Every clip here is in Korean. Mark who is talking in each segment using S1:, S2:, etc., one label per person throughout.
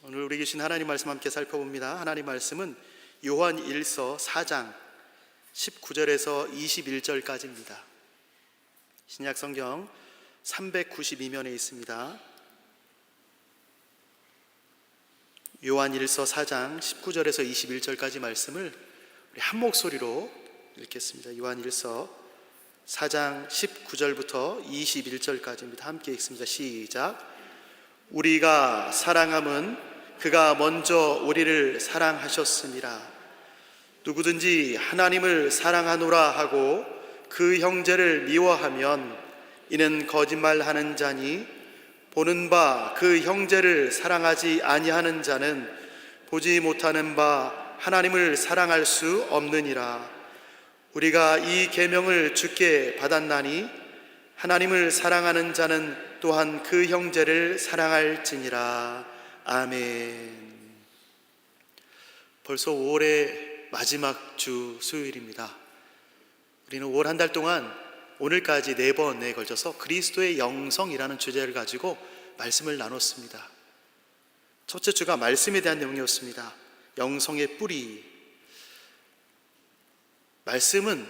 S1: 오늘 우리 계신 하나님 말씀 함께 살펴봅니다. 하나님 말씀은 요한 1서 4장 19절에서 21절까지입니다. 신약 성경 392면에 있습니다. 요한 1서 4장 19절에서 21절까지 말씀을 우리 한 목소리로 읽겠습니다. 요한 1서 4장 19절부터 21절까지입니다. 함께 읽습니다. 시작. 우리가 사랑함은 그가 먼저 우리를 사랑하셨습니다. 누구든지 하나님을 사랑하노라 하고 그 형제를 미워하면 이는 거짓말하는 자니 보는 바 그 형제를 사랑하지 아니하는 자는 보지 못하는 바 하나님을 사랑할 수 없느니라. 우리가 이 계명을 주께 받았나니 하나님을 사랑하는 자는 또한 그 형제를 사랑할지니라. 아멘. 벌써 5월의 마지막 주 수요일입니다. 우리는 5월 한 달 동안 오늘까지 4번에 걸쳐서 그리스도의 영성이라는 주제를 가지고 말씀을 나눴습니다. 첫째 주가 말씀에 대한 내용이었습니다. 영성의 뿌리. 말씀은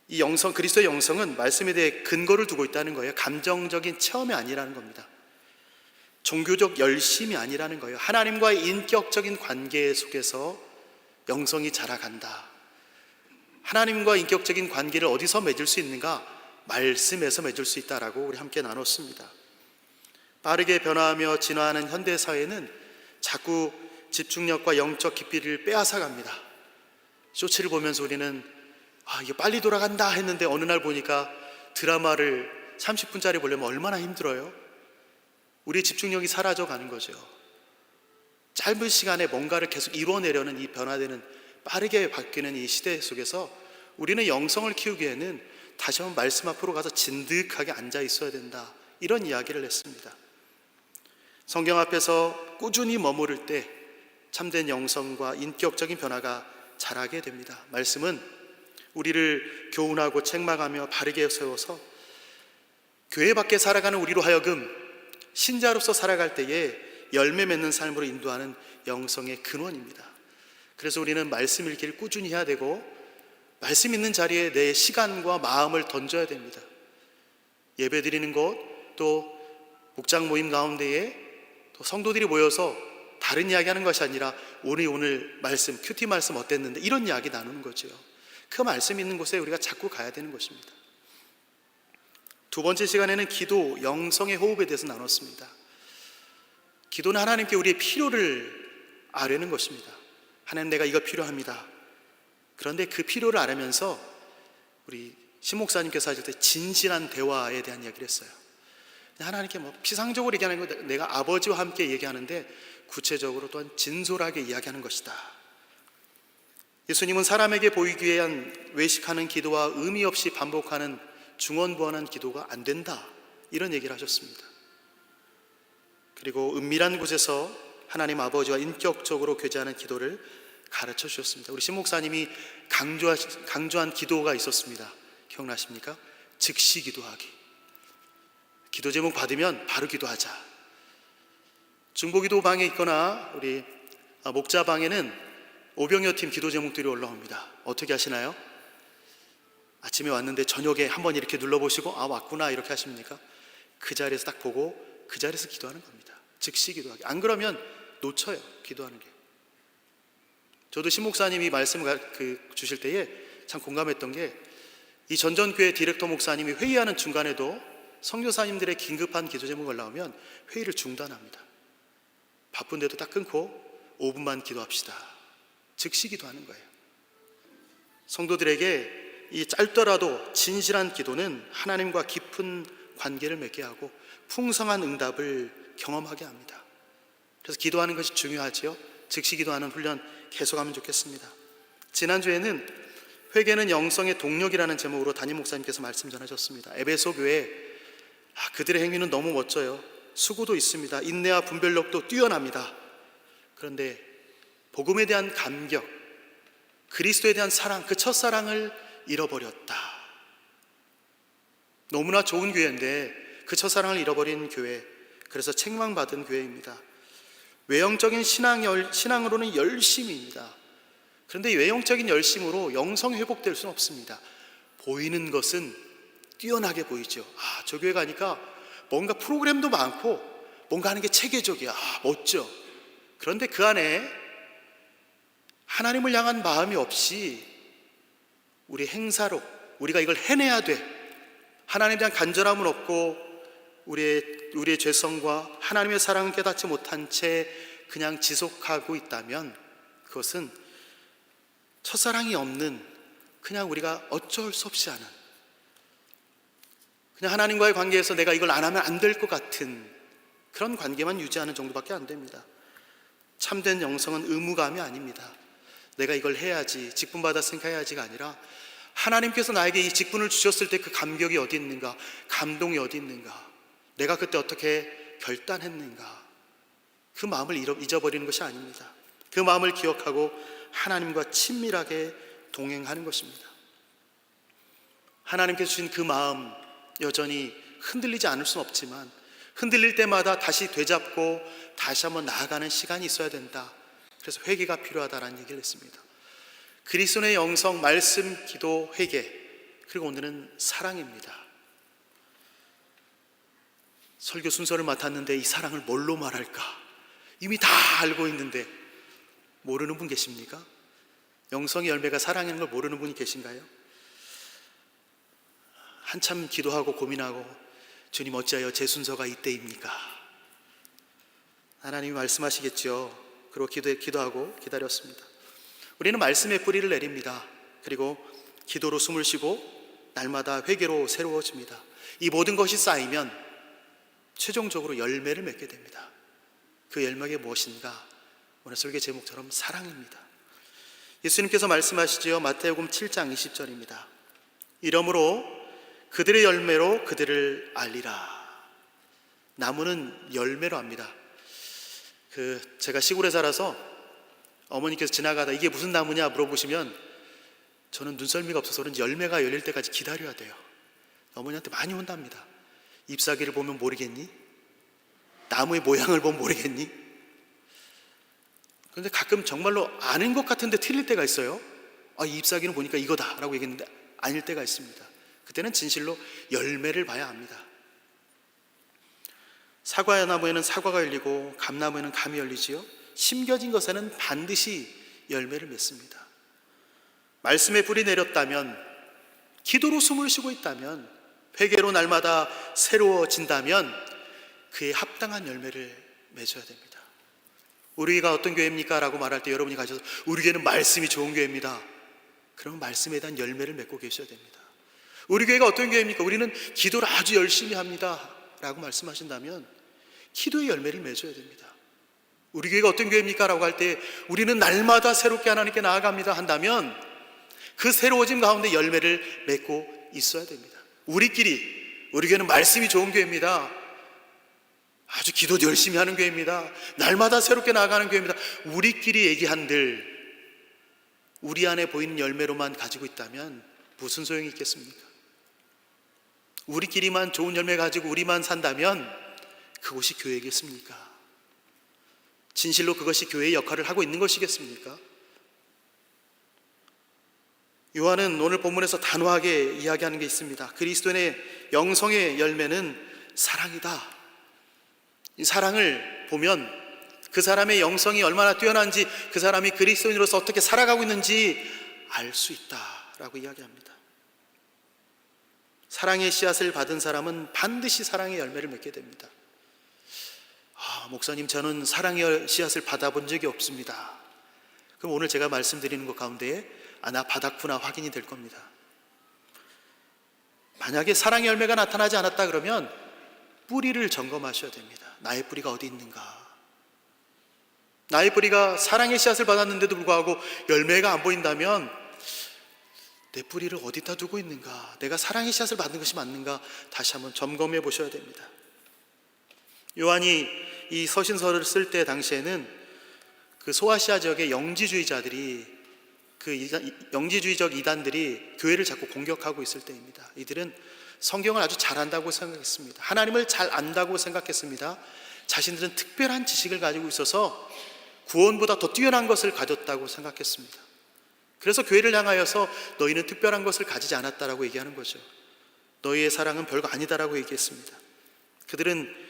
S1: 이 영성, 그리스도의 영성은 말씀에 대해 근거를 두고 있다는 거예요. 감정적인 체험이 아니라는 겁니다. 종교적 열심이 아니라는 거예요. 하나님과의 인격적인 관계 속에서 영성이 자라간다. 하나님과 인격적인 관계를 어디서 맺을 수 있는가? 말씀에서 맺을 수 있다라고 우리 함께 나눴습니다. 빠르게 변화하며 진화하는 현대사회는 자꾸 집중력과 영적 깊이를 빼앗아갑니다. 쇼츠를 보면서 우리는 이거 빨리 돌아간다 했는데 어느 날 보니까 드라마를 30분짜리 보려면 얼마나 힘들어요? 우리의 집중력이 사라져가는 거죠. 짧은 시간에 뭔가를 계속 이뤄내려는 이 변화되는 빠르게 바뀌는 이 시대 속에서 우리는 영성을 키우기에는 다시 한번 말씀 앞으로 가서 진득하게 앉아 있어야 된다, 이런 이야기를 했습니다. 성경 앞에서 꾸준히 머무를 때 참된 영성과 인격적인 변화가 자라게 됩니다. 말씀은 우리를 교훈하고 책망하며 바르게 세워서 교회 밖에 살아가는 우리로 하여금 신자로서 살아갈 때에 열매 맺는 삶으로 인도하는 영성의 근원입니다. 그래서 우리는 말씀 읽기를 꾸준히 해야 되고 말씀 있는 자리에 내 시간과 마음을 던져야 됩니다. 예배 드리는 곳, 또 목장 모임 가운데에 또 성도들이 모여서 다른 이야기하는 것이 아니라 오늘 말씀, 큐티 말씀 어땠는데, 이런 이야기 나누는 거죠. 그 말씀 있는 곳에 우리가 자꾸 가야 되는 것입니다. 두 번째 시간에는 기도, 영성의 호흡에 대해서 나눴습니다. 기도는 하나님께 우리의 필요를 아뢰는 것입니다. 하나님, 내가 이거 필요합니다. 그런데 그 필요를 아뢰면서 우리 신 목사님께서 하실 때 진실한 대화에 대한 이야기를 했어요. 하나님께 피상적으로 얘기하는 거, 내가 아버지와 함께 얘기하는데 구체적으로 또한 진솔하게 이야기하는 것이다. 예수님은 사람에게 보이기 위한 외식하는 기도와 의미 없이 반복하는 중언부언한 기도가 안 된다, 이런 얘기를 하셨습니다. 그리고 은밀한 곳에서 하나님 아버지와 인격적으로 교제하는 기도를 가르쳐 주셨습니다. 우리 신 목사님이 강조한 기도가 있었습니다. 기억나십니까? 즉시 기도하기. 기도 제목 받으면 바로 기도하자. 중보기도 방에 있거나 우리 목자방에는 오병이어팀 기도 제목들이 올라옵니다. 어떻게 하시나요? 아침에 왔는데 저녁에 한번 이렇게 눌러보시고 왔구나, 이렇게 하십니까? 그 자리에서 딱 보고 그 자리에서 기도하는 겁니다. 즉시 기도하기. 안 그러면 놓쳐요, 기도하는 게. 저도 신 목사님이 말씀을 주실 때에 참 공감했던 게, 이 전전교회 디렉터 목사님이 회의하는 중간에도 선교사님들의 긴급한 기도 제목이 올라오면 회의를 중단합니다. 바쁜데도 딱 끊고 5분만 기도합시다. 즉시 기도하는 거예요. 성도들에게 이 짧더라도 진실한 기도는 하나님과 깊은 관계를 맺게 하고 풍성한 응답을 경험하게 합니다. 그래서 기도하는 것이 중요하지요. 즉시 기도하는 훈련 계속하면 좋겠습니다. 지난주에는 회개는 영성의 동력이라는 제목으로 담임 목사님께서 말씀 전하셨습니다. 에베소 교회, 그들의 행위는 너무 멋져요. 수고도 있습니다. 인내와 분별력도 뛰어납니다. 그런데 복음에 대한 감격, 그리스도에 대한 사랑, 그 첫사랑을 잃어버렸다. 너무나 좋은 교회인데 그 첫사랑을 잃어버린 교회, 그래서 책망받은 교회입니다. 외형적인 신앙으로는 열심입니다. 그런데 외형적인 열심으로 영성이 회복될 수는 없습니다. 보이는 것은 뛰어나게 보이죠. 저 교회 가니까 뭔가 프로그램도 많고 뭔가 하는 게 체계적이야. 멋져. 그런데 그 안에 하나님을 향한 마음이 없이 우리 행사로 우리가 이걸 해내야 돼, 하나님에 대한 간절함은 없고 우리의 죄성과 하나님의 사랑을 깨닫지 못한 채 그냥 지속하고 있다면 그것은 첫사랑이 없는, 그냥 우리가 어쩔 수 없이 하는, 그냥 하나님과의 관계에서 내가 이걸 안 하면 안 될 것 같은 그런 관계만 유지하는 정도밖에 안 됩니다. 참된 영성은 의무감이 아닙니다. 내가 이걸 해야지, 직분 받았으니까 해야지가 아니라 하나님께서 나에게 이 직분을 주셨을 때 그 감격이 어디 있는가, 감동이 어디 있는가, 내가 그때 어떻게 결단했는가, 그 마음을 잊어버리는 것이 아닙니다. 그 마음을 기억하고 하나님과 친밀하게 동행하는 것입니다. 하나님께서 주신 그 마음 여전히 흔들리지 않을 수는 없지만 흔들릴 때마다 다시 되잡고 다시 한번 나아가는 시간이 있어야 된다. 그래서 회개가 필요하다라는 얘기를 했습니다. 그리스도의 영성, 말씀, 기도, 회개, 그리고 오늘은 사랑입니다. 설교 순서를 맡았는데 이 사랑을 뭘로 말할까? 이미 다 알고 있는데 모르는 분 계십니까? 영성의 열매가 사랑인 걸 모르는 분이 계신가요? 한참 기도하고 고민하고 주님 어찌하여 제 순서가 이때입니까? 하나님이 말씀하시겠죠. 그리고 기도하고 기다렸습니다. 우리는 말씀의 뿌리를 내립니다. 그리고 기도로 숨을 쉬고 날마다 회개로 새로워집니다. 이 모든 것이 쌓이면 최종적으로 열매를 맺게 됩니다. 그 열매가 무엇인가? 오늘 설교 제목처럼 사랑입니다. 예수님께서 말씀하시지요. 마태복음 7장 20절입니다. 이러므로 그들의 열매로 그들을 알리라. 나무는 열매로 압니다. 제가 시골에 살아서 어머니께서 지나가다 이게 무슨 나무냐 물어보시면 저는 눈썰미가 없어서 그런지 열매가 열릴 때까지 기다려야 돼요. 어머니한테 많이 혼납니다. 잎사귀를 보면 모르겠니? 나무의 모양을 보면 모르겠니? 그런데 가끔 정말로 아는 것 같은데 틀릴 때가 있어요. 이 잎사귀는 보니까 이거다 라고 얘기했는데 아닐 때가 있습니다. 그때는 진실로 열매를 봐야 합니다. 사과나무에는 사과가 열리고 감나무에는 감이 열리지요. 심겨진 것에는 반드시 열매를 맺습니다. 말씀에 뿌리 내렸다면, 기도로 숨을 쉬고 있다면, 회개로 날마다 새로워진다면 그에 합당한 열매를 맺어야 됩니다. 우리 교회가 어떤 교회입니까? 라고 말할 때 여러분이 가셔서 우리 교회는 말씀이 좋은 교회입니다. 그러면 말씀에 대한 열매를 맺고 계셔야 됩니다. 우리 교회가 어떤 교회입니까? 우리는 기도를 아주 열심히 합니다 라고 말씀하신다면 기도의 열매를 맺어야 됩니다. 우리 교회가 어떤 교회입니까? 라고 할 때 우리는 날마다 새롭게 하나님께 나아갑니다 한다면 그 새로워짐 가운데 열매를 맺고 있어야 됩니다. 우리 교회는 말씀이 좋은 교회입니다. 아주 기도도 열심히 하는 교회입니다. 날마다 새롭게 나아가는 교회입니다. 우리끼리 얘기한들 우리 안에 보이는 열매로만 가지고 있다면 무슨 소용이 있겠습니까? 우리끼리만 좋은 열매 가지고 우리만 산다면 그곳이 교회겠습니까? 진실로 그것이 교회의 역할을 하고 있는 것이겠습니까? 요한은 오늘 본문에서 단호하게 이야기하는 게 있습니다. 그리스도인의 영성의 열매는 사랑이다. 이 사랑을 보면 그 사람의 영성이 얼마나 뛰어난지, 그 사람이 그리스도인으로서 어떻게 살아가고 있는지 알 수 있다라고 이야기합니다. 사랑의 씨앗을 받은 사람은 반드시 사랑의 열매를 맺게 됩니다. 목사님, 저는 사랑의 씨앗을 받아본 적이 없습니다. 그럼 오늘 제가 말씀드리는 것 가운데 나 받았구나 확인이 될 겁니다. 만약에 사랑의 열매가 나타나지 않았다 그러면 뿌리를 점검하셔야 됩니다. 나의 뿌리가 어디 있는가? 나의 뿌리가 사랑의 씨앗을 받았는데도 불구하고 열매가 안 보인다면 내 뿌리를 어디다 두고 있는가? 내가 사랑의 씨앗을 받는 것이 맞는가? 다시 한번 점검해 보셔야 됩니다. 요한이 이 서신서를 쓸 때 당시에는 그 소아시아 지역의 영지주의자들이, 그 영지주의적 이단들이 교회를 자꾸 공격하고 있을 때입니다. 이들은 성경을 아주 잘 안다고 생각했습니다. 하나님을 잘 안다고 생각했습니다. 자신들은 특별한 지식을 가지고 있어서 구원보다 더 뛰어난 것을 가졌다고 생각했습니다. 그래서 교회를 향하여서 너희는 특별한 것을 가지지 않았다라고 얘기하는 거죠. 너희의 사랑은 별거 아니다라고 얘기했습니다. 그들은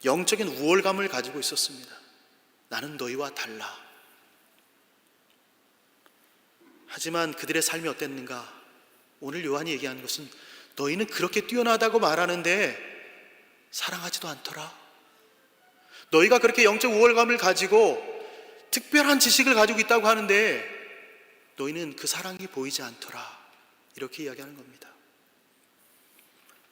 S1: 영적인 우월감을 가지고 있었습니다. 나는 너희와 달라. 하지만 그들의 삶이 어땠는가? 오늘 요한이 얘기하는 것은 너희는 그렇게 뛰어나다고 말하는데 사랑하지도 않더라. 너희가 그렇게 영적 우월감을 가지고 특별한 지식을 가지고 있다고 하는데 너희는 그 사랑이 보이지 않더라. 이렇게 이야기하는 겁니다.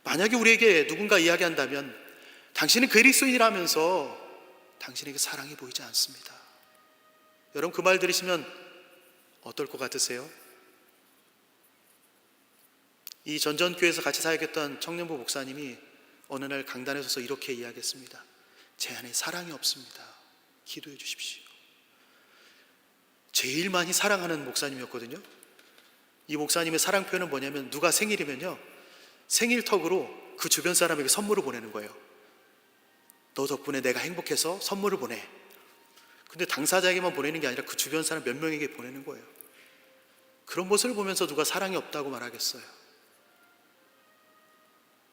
S1: 만약에 우리에게 누군가 이야기한다면 당신은 그리스도인이라면서 당신에게 사랑이 보이지 않습니다. 여러분 그 말 들으시면 어떨 것 같으세요? 이 전전교회에서 같이 사역했던 청년부 목사님이 어느 날 강단에 서서 이렇게 이야기했습니다. 제 안에 사랑이 없습니다. 기도해 주십시오. 제일 많이 사랑하는 목사님이었거든요. 이 목사님의 사랑 표현은 뭐냐면 누가 생일이면요 생일턱으로 그 주변 사람에게 선물을 보내는 거예요. 너 덕분에 내가 행복해서 선물을 보내. 근데 당사자에게만 보내는 게 아니라 그 주변 사람 몇 명에게 보내는 거예요. 그런 모습을 보면서 누가 사랑이 없다고 말하겠어요?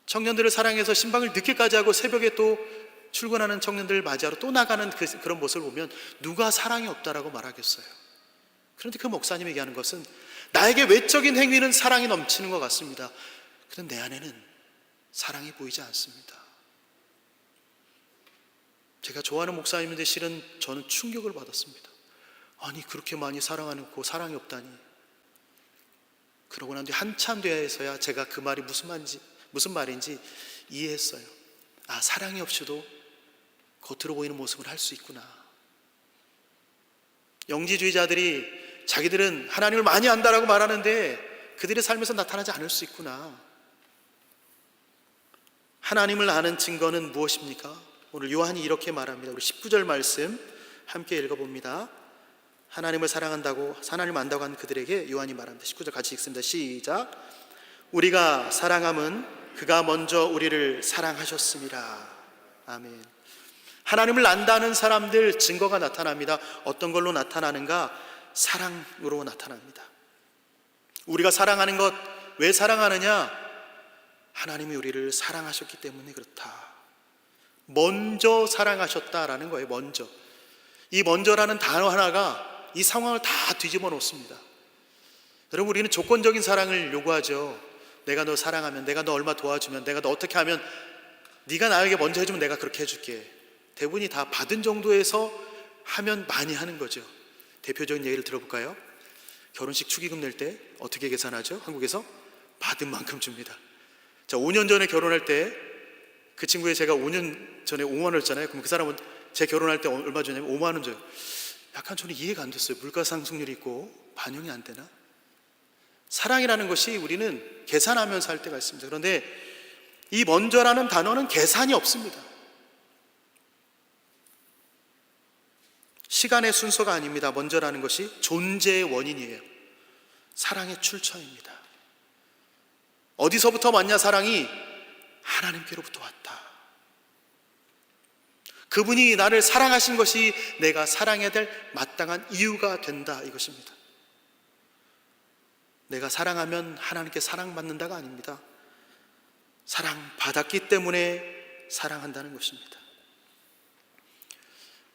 S1: 청년들을 사랑해서 신방을 늦게까지 하고 새벽에 또 출근하는 청년들을 맞이하러 또 나가는 그런 모습을 보면 누가 사랑이 없다라고 말하겠어요? 그런데 그 목사님이 얘기하는 것은 나에게 외적인 행위는 사랑이 넘치는 것 같습니다. 그런데 내 안에는 사랑이 보이지 않습니다. 제가 좋아하는 목사님인데 실은 저는 충격을 받았습니다. 아니 그렇게 많이 사랑하고 사랑이 없다니. 그러고 난 뒤 한참 뒤에서야 제가 그 말이 무슨 말인지 이해했어요. 아, 사랑이 없이도 겉으로 보이는 모습을 할 수 있구나. 영지주의자들이 자기들은 하나님을 많이 안다라고 말하는데 그들의 삶에서 나타나지 않을 수 있구나. 하나님을 아는 증거는 무엇입니까? 오늘 요한이 이렇게 말합니다. 우리 19절 말씀 함께 읽어봅니다. 하나님을 사랑한다고, 하나님을 안다고 하는 그들에게 요한이 말합니다. 19절 같이 읽습니다. 시작. 우리가 사랑함은 그가 먼저 우리를 사랑하셨습니다. 아멘. 하나님을 안다는 사람들 증거가 나타납니다. 어떤 걸로 나타나는가? 사랑으로 나타납니다. 우리가 사랑하는 것, 왜 사랑하느냐? 하나님이 우리를 사랑하셨기 때문에 그렇다. 먼저 사랑하셨다라는 거예요. 먼저. 이 먼저라는 단어 하나가 이 상황을 다 뒤집어 놓습니다. 여러분 우리는 조건적인 사랑을 요구하죠. 내가 너 사랑하면, 내가 너 얼마 도와주면, 내가 너 어떻게 하면, 네가 나에게 먼저 해주면 내가 그렇게 해줄게. 대부분이 다 받은 정도에서 하면 많이 하는 거죠. 대표적인 예를 들어볼까요? 결혼식 축의금 낼 때 어떻게 계산하죠? 한국에서 받은 만큼 줍니다. 자, 5년 전에 결혼할 때 그 친구에 제가 5년 전에 5만 원 줬잖아요. 그럼 그 사람은 제 결혼할 때 얼마 줬냐면 5만 원 줘요. 약간 저는 이해가 안 됐어요. 물가 상승률이 있고 반영이 안 되나? 사랑이라는 것이 우리는 계산하면서 할 때가 있습니다. 그런데 이 먼저라는 단어는 계산이 없습니다. 시간의 순서가 아닙니다. 먼저라는 것이 존재의 원인이에요. 사랑의 출처입니다. 어디서부터 왔냐? 사랑이 하나님께로부터 왔다. 그분이 나를 사랑하신 것이 내가 사랑해야 될 마땅한 이유가 된다, 이것입니다. 내가 사랑하면 하나님께 사랑받는다가 아닙니다. 사랑받았기 때문에 사랑한다는 것입니다.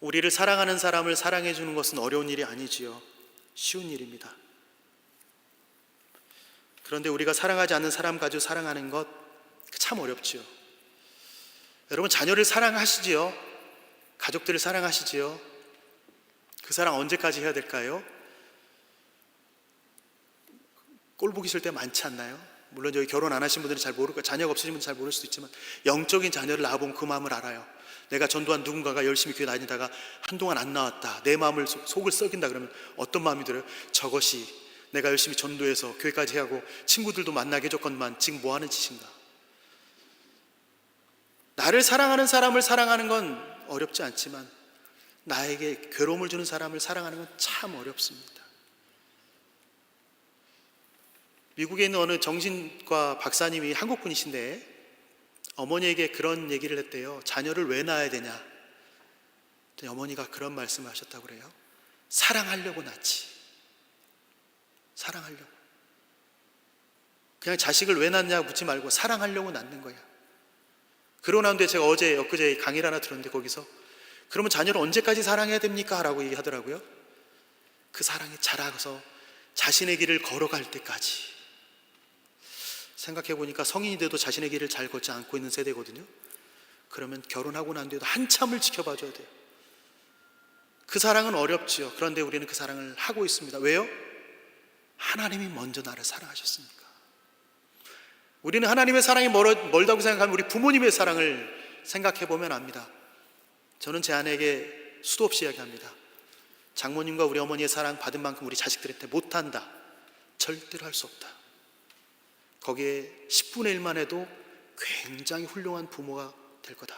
S1: 우리를 사랑하는 사람을 사랑해 주는 것은 어려운 일이 아니지요. 쉬운 일입니다. 그런데 우리가 사랑하지 않는 사람 가지고 사랑하는 것 참 어렵지요. 여러분 자녀를 사랑하시지요? 가족들을 사랑하시지요? 그 사랑 언제까지 해야 될까요? 꼴 보기 싫을 때 많지 않나요? 물론 여기 결혼 안 하신 분들은 잘 모르고 자녀가 없으신 분들은 잘 모를 수도 있지만 영적인 자녀를 낳아보면 그 마음을 알아요. 내가 전도한 누군가가 열심히 교회 다니다가 한동안 안 나왔다, 내 마음을 속을 썩인다 그러면 어떤 마음이 들어요? 저것이 내가 열심히 전도해서 교회까지 하고 친구들도 만나게 해줬건만 지금 뭐하는 짓인가? 나를 사랑하는 사람을 사랑하는 건 어렵지 않지만 나에게 괴로움을 주는 사람을 사랑하는 건 참 어렵습니다. 미국에 있는 어느 정신과 박사님이 한국 분이신데 어머니에게 그런 얘기를 했대요. 자녀를 왜 낳아야 되냐? 어머니가 그런 말씀을 하셨다고 그래요. 사랑하려고 낳지. 사랑하려고. 그냥 자식을 왜 낳냐고 묻지 말고 사랑하려고 낳는 거야. 그러고 난 뒤에 제가 엊그제 강의를 하나 들었는데 거기서 그러면 자녀를 언제까지 사랑해야 됩니까? 라고 얘기하더라고요. 그 사랑이 자라서 자신의 길을 걸어갈 때까지. 생각해 보니까 성인이 돼도 자신의 길을 잘 걷지 않고 있는 세대거든요. 그러면 결혼하고 난 뒤에도 한참을 지켜봐 줘야 돼요. 그 사랑은 어렵지요. 그런데 우리는 그 사랑을 하고 있습니다. 왜요? 하나님이 먼저 나를 사랑하셨으니까. 우리는 하나님의 사랑이 멀다고 생각하면 우리 부모님의 사랑을 생각해 보면 압니다. 저는 제 아내에게 수도 없이 이야기합니다. 장모님과 우리 어머니의 사랑 받은 만큼 우리 자식들한테 못한다. 절대로 할 수 없다. 거기에 10분의 1만 해도 굉장히 훌륭한 부모가 될 거다.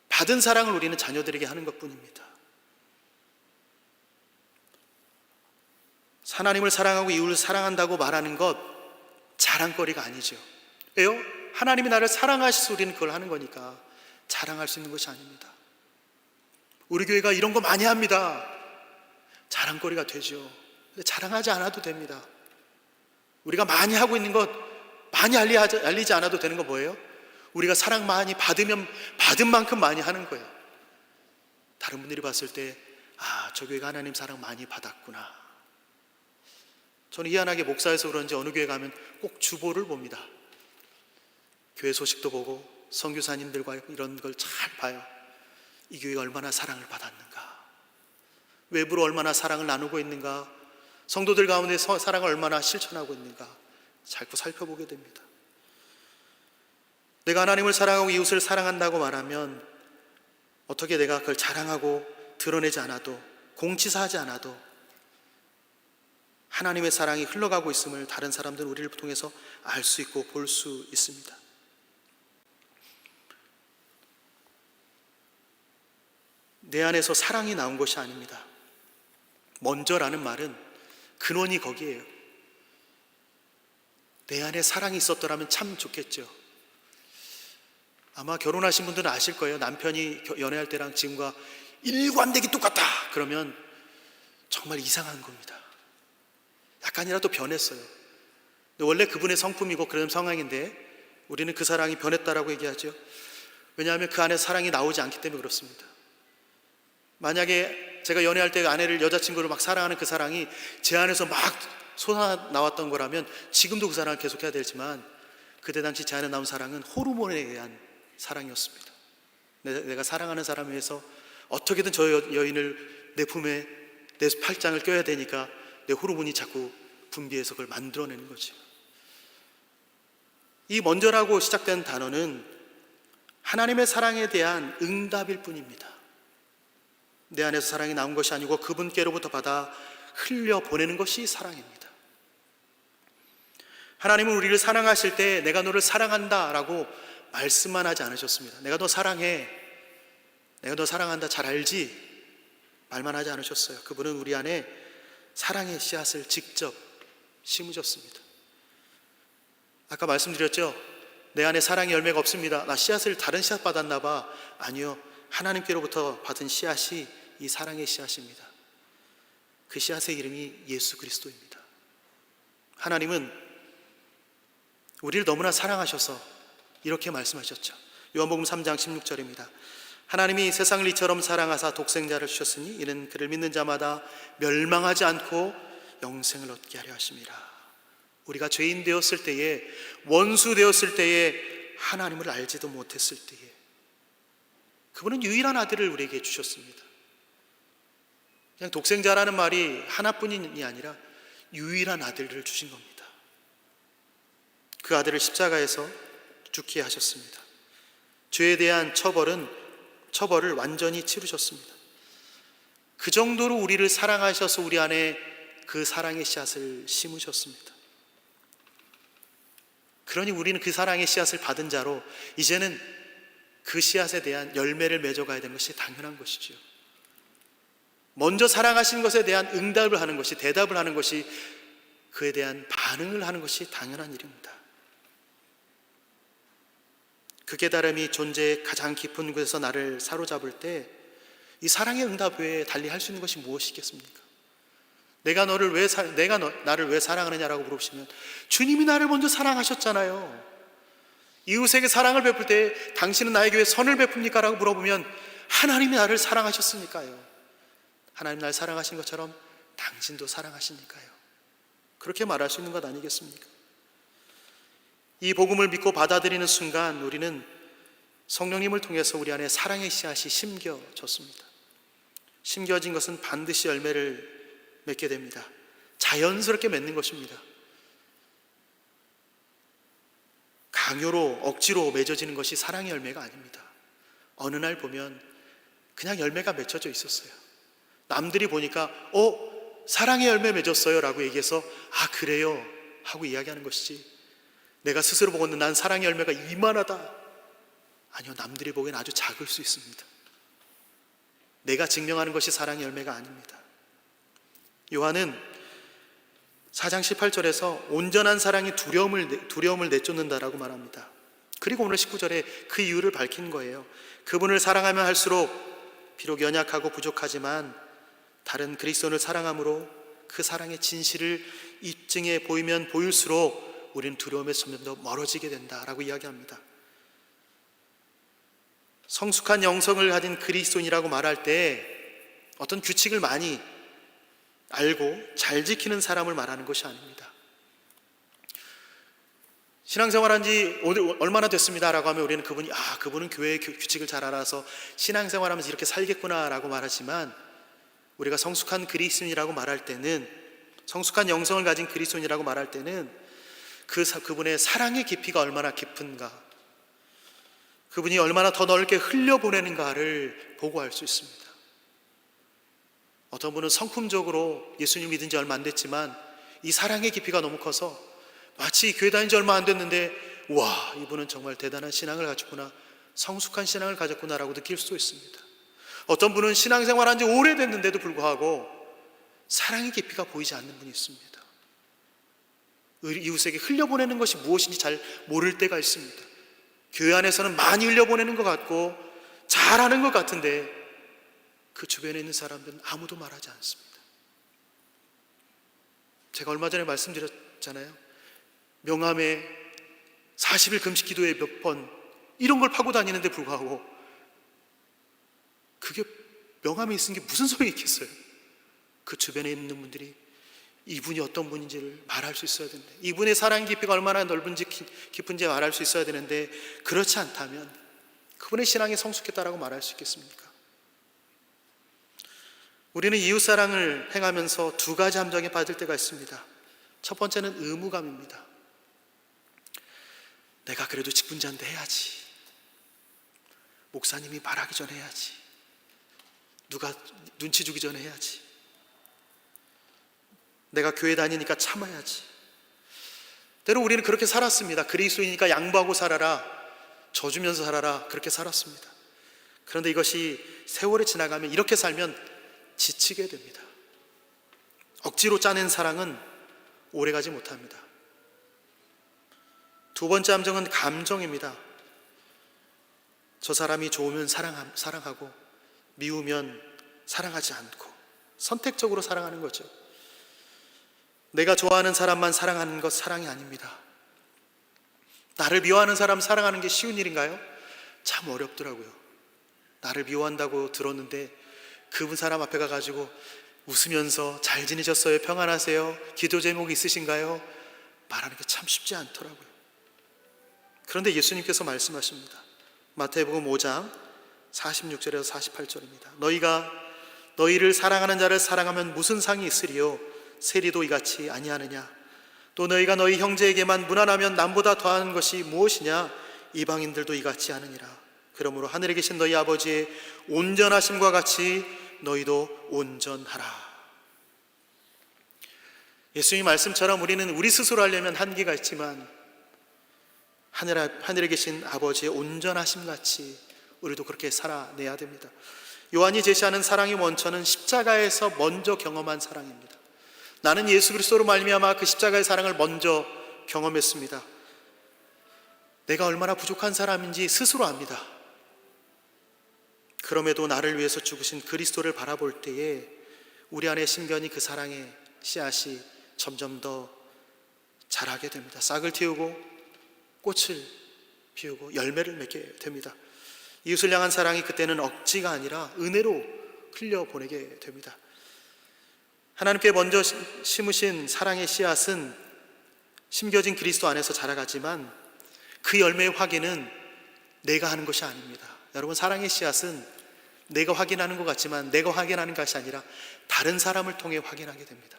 S1: 받은 사랑을 우리는 자녀들에게 하는 것뿐입니다. 하나님을 사랑하고 이웃을 사랑한다고 말하는 것 자랑거리가 아니죠. 왜요? 하나님이 나를 사랑하셔서 우리는 그걸 하는 거니까 자랑할 수 있는 것이 아닙니다. 우리 교회가 이런 거 많이 합니다. 자랑거리가 되죠. 근데 자랑하지 않아도 됩니다. 우리가 많이 하고 있는 것 많이 알리지 않아도 되는 거 뭐예요? 우리가 사랑 많이 받으면 받은 만큼 많이 하는 거예요. 다른 분들이 봤을 때 저 교회가 하나님 사랑 많이 받았구나. 저는 희한하게 목사여서 그런지 어느 교회 가면 꼭 주보를 봅니다. 교회 소식도 보고 선교사님들과 이런 걸 잘 봐요. 이 교회가 얼마나 사랑을 받았는가, 외부로 얼마나 사랑을 나누고 있는가, 성도들 가운데 사랑을 얼마나 실천하고 있는가 자꾸 살펴보게 됩니다. 내가 하나님을 사랑하고 이웃을 사랑한다고 말하면 어떻게 내가 그걸 자랑하고 드러내지 않아도, 공치사하지 않아도 하나님의 사랑이 흘러가고 있음을 다른 사람들은 우리를 통해서 알 수 있고 볼 수 있습니다. 내 안에서 사랑이 나온 것이 아닙니다. 먼저라는 말은 근원이 거기에요. 내 안에 사랑이 있었더라면 참 좋겠죠. 아마 결혼하신 분들은 아실 거예요. 남편이 연애할 때랑 지금과 일관되게 똑같다 그러면 정말 이상한 겁니다. 약간이라도 변했어요. 근데 원래 그분의 성품이고 그런 상황인데 우리는 그 사랑이 변했다라고 얘기하죠. 왜냐하면 그 안에 사랑이 나오지 않기 때문에 그렇습니다. 만약에 제가 연애할 때 아내를, 여자친구를 막 사랑하는 그 사랑이 제 안에서 막 솟아나왔던 거라면 지금도 그 사랑을 계속해야 되지만 그때 당시 제 안에 나온 사랑은 호르몬에 의한 사랑이었습니다. 내가 사랑하는 사람을 위해서 어떻게든 저 여인을 내 품에, 내 팔짱을 껴야 되니까 내 호르몬이 자꾸 분비해서 그걸 만들어내는 거죠. 이 먼저라고 시작된 단어는 하나님의 사랑에 대한 응답일 뿐입니다. 내 안에서 사랑이 나온 것이 아니고 그분께로부터 받아 흘려보내는 것이 사랑입니다. 하나님은 우리를 사랑하실 때 내가 너를 사랑한다 라고 말씀만 하지 않으셨습니다. 내가 너 사랑해, 내가 너 사랑한다, 잘 알지? 말만 하지 않으셨어요. 그분은 우리 안에 사랑의 씨앗을 직접 심으셨습니다. 아까 말씀드렸죠? 내 안에 사랑의 열매가 없습니다. 나 씨앗을 다른 씨앗 받았나 봐. 아니요, 하나님께로부터 받은 씨앗이 이 사랑의 씨앗입니다. 그 씨앗의 이름이 예수 그리스도입니다. 하나님은 우리를 너무나 사랑하셔서 이렇게 말씀하셨죠. 요한복음 3장 16절입니다. 하나님이 세상을 이처럼 사랑하사 독생자를 주셨으니 이는 그를 믿는 자마다 멸망하지 않고 영생을 얻게 하려 하심이라. 우리가 죄인 되었을 때에, 원수 되었을 때에, 하나님을 알지도 못했을 때에 그분은 유일한 아들을 우리에게 주셨습니다. 그냥 독생자라는 말이 하나뿐이 아니라 유일한 아들을 주신 겁니다. 그 아들을 십자가에서 죽게 하셨습니다. 죄에 대한 처벌을 완전히 치르셨습니다. 그 정도로 우리를 사랑하셔서 우리 안에 그 사랑의 씨앗을 심으셨습니다. 그러니 우리는 그 사랑의 씨앗을 받은 자로 이제는 그 씨앗에 대한 열매를 맺어가야 되는 것이 당연한 것이죠. 먼저 사랑하신 것에 대한 응답을 하는 것이, 대답을 하는 것이, 그에 대한 반응을 하는 것이 당연한 일입니다. 그 깨달음이 존재의 가장 깊은 곳에서 나를 사로잡을 때 이 사랑의 응답 외에 달리 할 수 있는 것이 무엇이겠습니까? 내가 나를 왜 사랑하느냐라고 물어보시면 주님이 나를 먼저 사랑하셨잖아요. 이웃에게 사랑을 베풀 때 당신은 나에게 왜 선을 베풉니까? 라고 물어보면 하나님이 나를 사랑하셨으니까요. 하나님 나를 사랑하신 것처럼 당신도 사랑하시니까요. 그렇게 말할 수 있는 것 아니겠습니까? 이 복음을 믿고 받아들이는 순간 우리는 성령님을 통해서 우리 안에 사랑의 씨앗이 심겨졌습니다. 심겨진 것은 반드시 열매를 맺게 됩니다. 자연스럽게 맺는 것입니다. 강요로 억지로 맺어지는 것이 사랑의 열매가 아닙니다. 어느 날 보면 그냥 열매가 맺혀져 있었어요. 남들이 보니까 사랑의 열매 맺었어요 라고 얘기해서 아 그래요 하고 이야기하는 것이지, 내가 스스로 보고는 난 사랑의 열매가 이만하다, 아니요, 남들이 보기엔 아주 작을 수 있습니다. 내가 증명하는 것이 사랑의 열매가 아닙니다. 요한은 4장 18절에서 온전한 사랑이 두려움을 내쫓는다라고 말합니다. 그리고 오늘 19절에 그 이유를 밝힌 거예요. 그분을 사랑하면 할수록 비록 연약하고 부족하지만 다른 그리스도인을 사랑함으로 그 사랑의 진실을 입증해 보이면 보일수록 우리는 두려움에서 점점 더 멀어지게 된다라고 이야기합니다. 성숙한 영성을 가진 그리스도인이라고 말할 때 어떤 규칙을 많이 알고 잘 지키는 사람을 말하는 것이 아닙니다. 신앙생활한 지 얼마나 됐습니다 라고 하면 우리는 그분은 교회의 규칙을 잘 알아서 신앙생활하면서 이렇게 살겠구나 라고 말하지만, 우리가 성숙한 그리스도인이라고 말할 때는, 성숙한 영성을 가진 그리스도인이라고 말할 때는 그분의 사랑의 깊이가 얼마나 깊은가, 그분이 얼마나 더 넓게 흘려보내는가를 보고 알 수 있습니다. 어떤 분은 성품적으로 예수님 믿은 지 얼마 안 됐지만 이 사랑의 깊이가 너무 커서 마치 교회 다닌 지 얼마 안 됐는데 와, 이분은 정말 대단한 신앙을 가졌구나, 성숙한 신앙을 가졌구나라고 느낄 수도 있습니다. 어떤 분은 신앙생활한 지 오래됐는데도 불구하고 사랑의 깊이가 보이지 않는 분이 있습니다. 이웃에게 흘려보내는 것이 무엇인지 잘 모를 때가 있습니다. 교회 안에서는 많이 흘려보내는 것 같고 잘하는 것 같은데 그 주변에 있는 사람들은 아무도 말하지 않습니다. 제가 얼마 전에 말씀드렸잖아요. 명함에 40일 금식 기도에 몇 번 이런 걸 파고 다니는데 불구하고 그게 명함에 있는 게 무슨 소용이 있겠어요? 그 주변에 있는 분들이 이분이 어떤 분인지를 말할 수 있어야 되는데, 이분의 사랑 깊이가 얼마나 넓은지 깊은지 말할 수 있어야 되는데, 그렇지 않다면 그분의 신앙이 성숙했다라고 말할 수 있겠습니까? 우리는 이웃사랑을 행하면서 두 가지 함정에 빠질 때가 있습니다. 첫 번째는 의무감입니다. 내가 그래도 직분자인데 해야지, 목사님이 말하기 전에 해야지, 누가 눈치 주기 전에 해야지, 내가 교회 다니니까 참아야지. 때로 우리는 그렇게 살았습니다. 그리스도이니까 양보하고 살아라, 져주면서 살아라, 그렇게 살았습니다. 그런데 이것이 세월이 지나가면, 이렇게 살면 지치게 됩니다. 억지로 짜낸 사랑은 오래가지 못합니다. 두 번째 함정은 감정입니다. 저 사람이 좋으면 사랑하고 미우면 사랑하지 않고 선택적으로 사랑하는 거죠. 내가 좋아하는 사람만 사랑하는 것 사랑이 아닙니다. 나를 미워하는 사람 사랑하는 게 쉬운 일인가요? 참 어렵더라고요. 나를 미워한다고 들었는데 그분 사람 앞에 가가지고 웃으면서 잘 지내셨어요? 평안하세요? 기도 제목 있으신가요? 말하는 게 참 쉽지 않더라고요. 그런데 예수님께서 말씀하십니다. 마태복음 5장 46절에서 48절입니다. 너희가 너희를 사랑하는 자를 사랑하면 무슨 상이 있으리요? 세리도 이같이 아니하느냐? 또 너희가 너희 형제에게만 무난하면 남보다 더하는 것이 무엇이냐? 이방인들도 이같이 하느니라. 그러므로 하늘에 계신 너희 아버지의 온전하심과 같이 너희도 온전하라. 예수님 말씀처럼 우리는 우리 스스로 하려면 한계가 있지만 하늘에 계신 아버지의 온전하심 같이 우리도 그렇게 살아내야 됩니다. 요한이 제시하는 사랑의 원천은 십자가에서 먼저 경험한 사랑입니다. 나는 예수 그리스도로 말미암아 그 십자가의 사랑을 먼저 경험했습니다. 내가 얼마나 부족한 사람인지 스스로 압니다. 그럼에도 나를 위해서 죽으신 그리스도를 바라볼 때에 우리 안에 심겨진 그 사랑의 씨앗이 점점 더 자라게 됩니다. 싹을 틔우고 꽃을 피우고 열매를 맺게 됩니다. 이웃을 향한 사랑이 그때는 억지가 아니라 은혜로 흘려보내게 됩니다. 하나님께 먼저 심으신 사랑의 씨앗은 심겨진 그리스도 안에서 자라가지만 그 열매의 확인은 내가 하는 것이 아닙니다. 여러분, 사랑의 씨앗은 내가 확인하는 것 같지만 내가 확인하는 것이 아니라 다른 사람을 통해 확인하게 됩니다.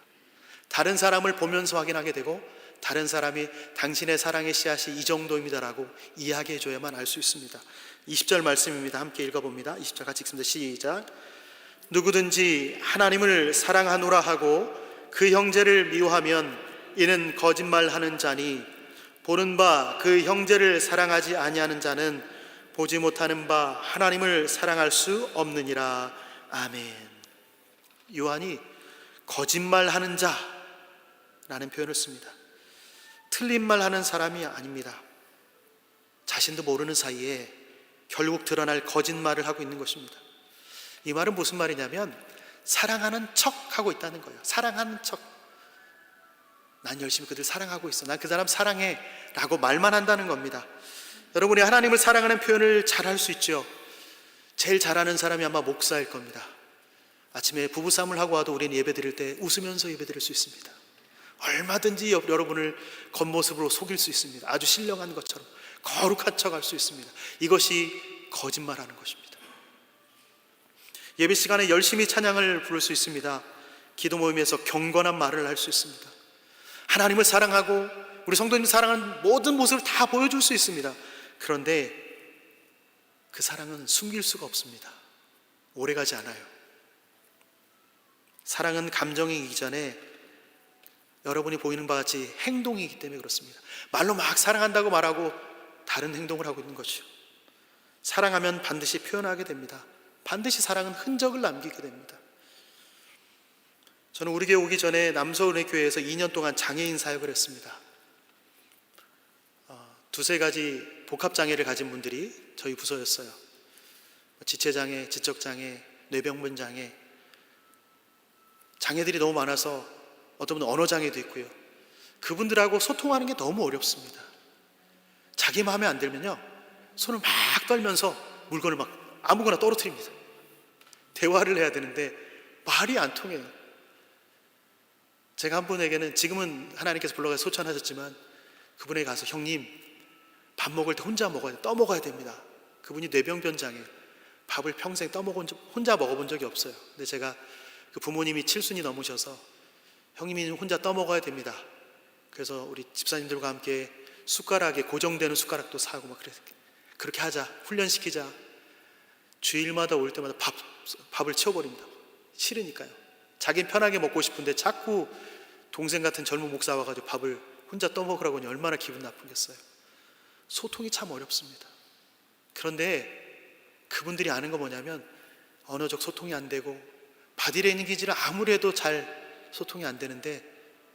S1: 다른 사람을 보면서 확인하게 되고 다른 사람이 당신의 사랑의 씨앗이 이 정도입니다라고 이야기해 줘야만 알 수 있습니다. 20절 말씀입니다. 함께 읽어봅니다. 20절 같이 읽습니다. 시작. 누구든지 하나님을 사랑하노라 하고 그 형제를 미워하면 이는 거짓말하는 자니 보는 바 그 형제를 사랑하지 아니하는 자는 보지 못하는 바 하나님을 사랑할 수 없느니라. 아멘. 요한이 거짓말하는 자라는 표현을 씁니다. 틀린 말 하는 사람이 아닙니다. 자신도 모르는 사이에 결국 드러날 거짓말을 하고 있는 것입니다. 이 말은 무슨 말이냐면 사랑하는 척 하고 있다는 거예요. 사랑하는 척. 난 열심히 그들 사랑하고 있어. 난 그 사람 사랑해 라고 말만 한다는 겁니다. 여러분이 하나님을 사랑하는 표현을 잘 할 수 있죠. 제일 잘하는 사람이 아마 목사일 겁니다. 아침에 부부싸움을 하고 와도 우리는 예배 드릴 때 웃으면서 예배 드릴 수 있습니다. 얼마든지 여러분을 겉모습으로 속일 수 있습니다. 아주 신령한 것처럼 거룩한 척 할 수 있습니다. 이것이 거짓말하는 것입니다. 예배 시간에 열심히 찬양을 부를 수 있습니다. 기도 모임에서 경건한 말을 할 수 있습니다. 하나님을 사랑하고 우리 성도님 사랑하는 모든 모습을 다 보여줄 수 있습니다. 그런데 그 사랑은 숨길 수가 없습니다. 오래가지 않아요. 사랑은 감정이기 전에 여러분이 보이는 바와 같이 행동이기 때문에 그렇습니다. 말로 막 사랑한다고 말하고 다른 행동을 하고 있는 거죠. 사랑하면 반드시 표현하게 됩니다. 반드시 사랑은 흔적을 남기게 됩니다. 저는 우리 교회 오기 전에 남서은혜교회에서 2년 동안 장애인 사역을 했습니다. 두세 가지 복합장애를 가진 분들이 저희 부서였어요. 지체장애, 지적장애, 뇌병변장애, 장애들이 너무 많아서 어떤 분은 언어장애도 있고요. 그분들하고 소통하는 게 너무 어렵습니다. 자기 마음에 안 들면요 손을 막 떨면서 물건을 막 아무거나 떨어뜨립니다. 대화를 해야 되는데 말이 안 통해요. 제가 한 분에게는 지금은 하나님께서 불러가서 소천하셨지만 그분에게 가서 형님 밥 먹을 때 혼자 먹어야 돼. 떠먹어야 됩니다. 그분이 뇌병변장애, 밥을 평생 혼자 먹어본 적이 없어요. 근데 제가 그 부모님이 7순이 넘으셔서 형님이 혼자 떠먹어야 됩니다. 그래서 우리 집사님들과 함께 숟가락에 고정되는 숟가락도 사고 막 그렇게 하자, 훈련시키자. 주일마다 올 때마다 밥을 채워버립니다. 싫으니까요. 자기는 편하게 먹고 싶은데 자꾸 동생 같은 젊은 목사 와가지고 밥을 혼자 떠먹으라고 하니 얼마나 기분 나쁘겠어요. 소통이 참 어렵습니다. 그런데 그분들이 아는 거 뭐냐면 언어적 소통이 안 되고 바디랭귀지를 아무리 해도 잘 소통이 안 되는데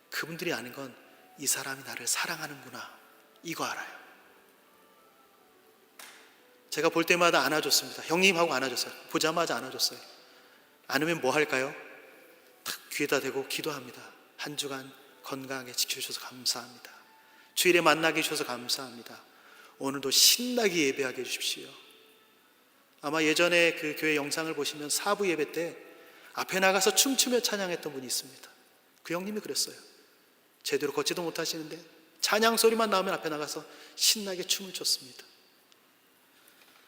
S1: 그분들이 아는 건 이 사람이 나를 사랑하는구나, 이거 알아요. 제가 볼 때마다 안아줬습니다. 형님 하고 안아줬어요. 보자마자 안아줬어요. 안으면 뭐 할까요? 탁 귀에다 대고 기도합니다. 한 주간 건강하게 지켜주셔서 감사합니다. 주일에 만나게 해주셔서 감사합니다. 오늘도 신나게 예배하게 해주십시오. 아마 예전에 그 교회 영상을 보시면 사부 예배 때 앞에 나가서 춤추며 찬양했던 분이 있습니다. 그 형님이 그랬어요. 제대로 걷지도 못하시는데 찬양 소리만 나오면 앞에 나가서 신나게 춤을 췄습니다.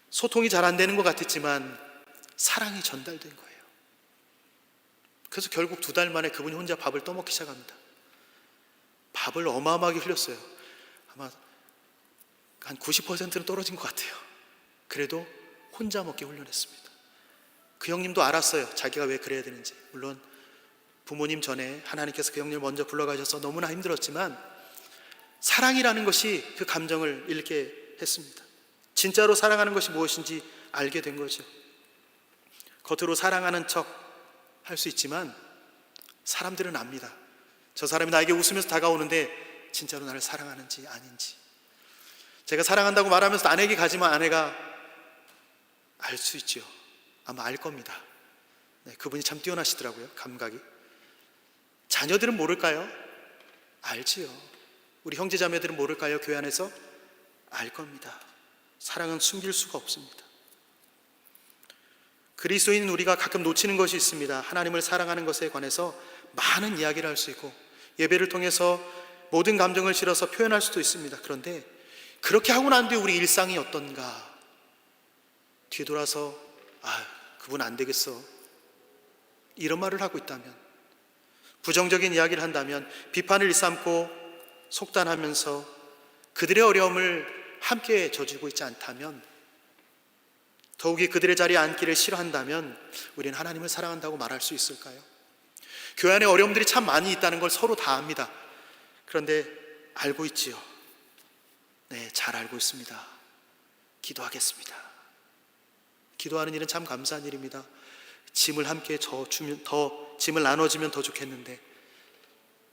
S1: 소통이 잘 안 되는 것 같았지만 사랑이 전달된 거예요. 그래서 결국 2달 만에 그분이 혼자 밥을 떠먹기 시작합니다. 밥을 어마어마하게 흘렸어요. 아마 한 90%는 떨어진 것 같아요. 그래도 혼자 먹기 훈련했습니다. 그 형님도 알았어요. 자기가 왜 그래야 되는지. 물론 부모님 전에 하나님께서 그 형님을 먼저 불러가셔서 너무나 힘들었지만 사랑이라는 것이 그 감정을 잃게 했습니다. 진짜로 사랑하는 것이 무엇인지 알게 된 거죠. 겉으로 사랑하는 척 할 수 있지만 사람들은 압니다. 저 사람이 나에게 웃으면서 다가오는데 진짜로 나를 사랑하는지 아닌지. 제가 사랑한다고 말하면서 아내에게 가지만 아내가 알 수 있지요. 아마 알 겁니다. 네, 그분이 참 뛰어나시더라고요, 감각이. 자녀들은 모를까요? 알지요. 우리 형제자매들은 모를까요? 교회 안에서 알 겁니다. 사랑은 숨길 수가 없습니다. 그리스도인 우리가 가끔 놓치는 것이 있습니다. 하나님을 사랑하는 것에 관해서 많은 이야기를 할 수 있고 예배를 통해서 모든 감정을 실어서 표현할 수도 있습니다. 그런데 그렇게 하고 난 뒤에 우리 일상이 어떤가? 뒤돌아서 그분 안 되겠어, 이런 말을 하고 있다면, 부정적인 이야기를 한다면, 비판을 일삼고 속단하면서 그들의 어려움을 함께 져주고 있지 않다면, 더욱이 그들의 자리에 앉기를 싫어한다면 우리는 하나님을 사랑한다고 말할 수 있을까요? 교회 안에 어려움들이 참 많이 있다는 걸 서로 다 압니다. 그런데 알고 있지요? 네, 잘 알고 있습니다. 기도하겠습니다. 기도하는 일은 참 감사한 일입니다. 짐을 함께 져주면, 짐을 나눠주면 더 좋겠는데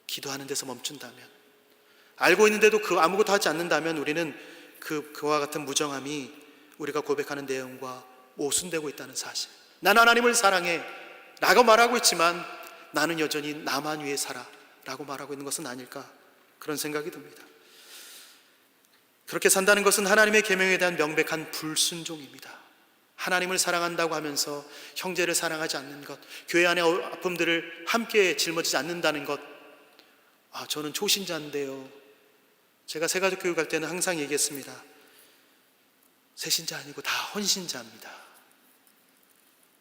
S1: 기도하는 데서 멈춘다면, 알고 있는데도 아무것도 하지 않는다면 우리는 그와 같은 무정함이 우리가 고백하는 내용과 모순되고 있다는 사실. 난 하나님을 사랑해 라고 말하고 있지만 나는 여전히 나만 위해 살아 라고 말하고 있는 것은 아닐까, 그런 생각이 듭니다. 그렇게 산다는 것은 하나님의 계명에 대한 명백한 불순종입니다. 하나님을 사랑한다고 하면서 형제를 사랑하지 않는 것, 교회 안의 아픔들을 함께 짊어지지 않는다는 것. 저는 초신자인데요. 제가 새가족 교육 할 때는 항상 얘기했습니다. 새신자 아니고 다 헌신자입니다.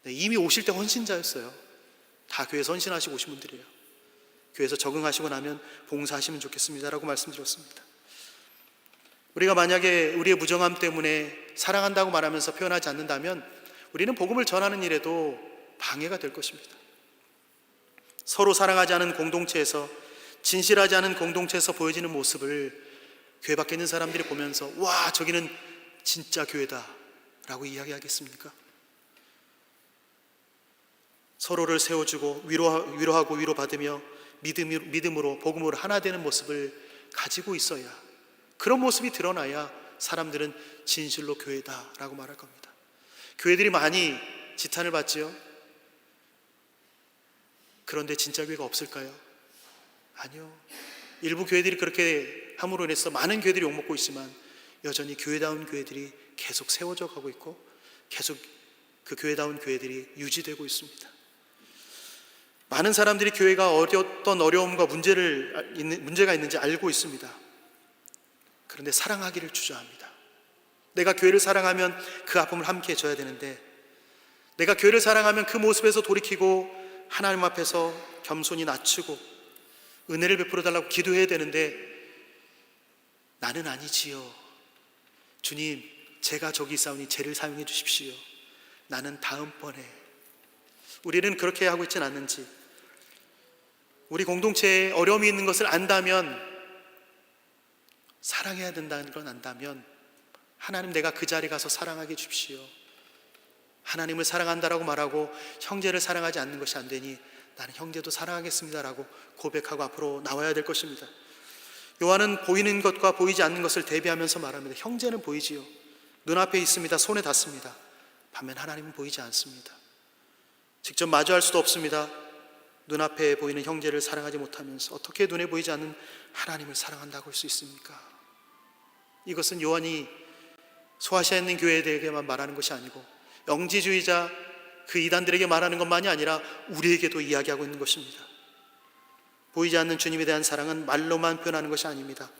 S1: 네, 이미 오실 때 헌신자였어요. 다 교회에서 헌신하시고 오신 분들이에요. 교회에서 적응하시고 나면 봉사하시면 좋겠습니다라고 말씀드렸습니다. 우리가 만약에 우리의 무정함 때문에 사랑한다고 말하면서 표현하지 않는다면 우리는 복음을 전하는 일에도 방해가 될 것입니다. 서로 사랑하지 않은 공동체에서, 진실하지 않은 공동체에서 보여지는 모습을 교회 밖에 있는 사람들이 보면서 와, 저기는 진짜 교회다 라고 이야기하겠습니까? 서로를 세워주고 위로하고 위로받으며 믿음으로 복음으로 하나 되는 모습을 가지고 있어야, 그런 모습이 드러나야 사람들은 진실로 교회다 라고 말할 겁니다. 교회들이 많이 지탄을 받지요. 그런데 진짜 교회가 없을까요? 아니요. 일부 교회들이 그렇게 함으로 인해서 많은 교회들이 욕먹고 있지만 여전히 교회다운 교회들이 계속 세워져 가고 있고 계속 그 교회다운 교회들이 유지되고 있습니다. 많은 사람들이 교회가 어떤 어려움과 문제가 있는지 알고 있습니다. 그런데 사랑하기를 주저합니다. 내가 교회를 사랑하면 그 아픔을 함께 해줘야 되는데, 내가 교회를 사랑하면 그 모습에서 돌이키고 하나님 앞에서 겸손히 낮추고 은혜를 베풀어 달라고 기도해야 되는데, 나는 아니지요. 주님, 제가 저기 있사오니 쟤를 사용해 주십시오. 나는 다음번에. 우리는 그렇게 하고 있지는 않는지, 우리 공동체에 어려움이 있는 것을 안다면, 사랑해야 된다는 걸 안다면, 하나님, 내가 그 자리에 가서 사랑하게 해주십시오. 하나님을 사랑한다라고 말하고 형제를 사랑하지 않는 것이 안 되니 나는 형제도 사랑하겠습니다라고 고백하고 앞으로 나와야 될 것입니다. 요한은 보이는 것과 보이지 않는 것을 대비하면서 말합니다. 형제는 보이지요. 눈앞에 있습니다. 손에 닿습니다. 반면 하나님은 보이지 않습니다. 직접 마주할 수도 없습니다. 눈앞에 보이는 형제를 사랑하지 못하면서 어떻게 눈에 보이지 않는 하나님을 사랑한다고 할 수 있습니까? 이것은 요한이 소아시아에 있는 교회들에게만 말하는 것이 아니고 영지주의자 그 이단들에게 말하는 것만이 아니라 우리에게도 이야기하고 있는 것입니다. 보이지 않는 주님에 대한 사랑은 말로만 표현하는 것이 아닙니다.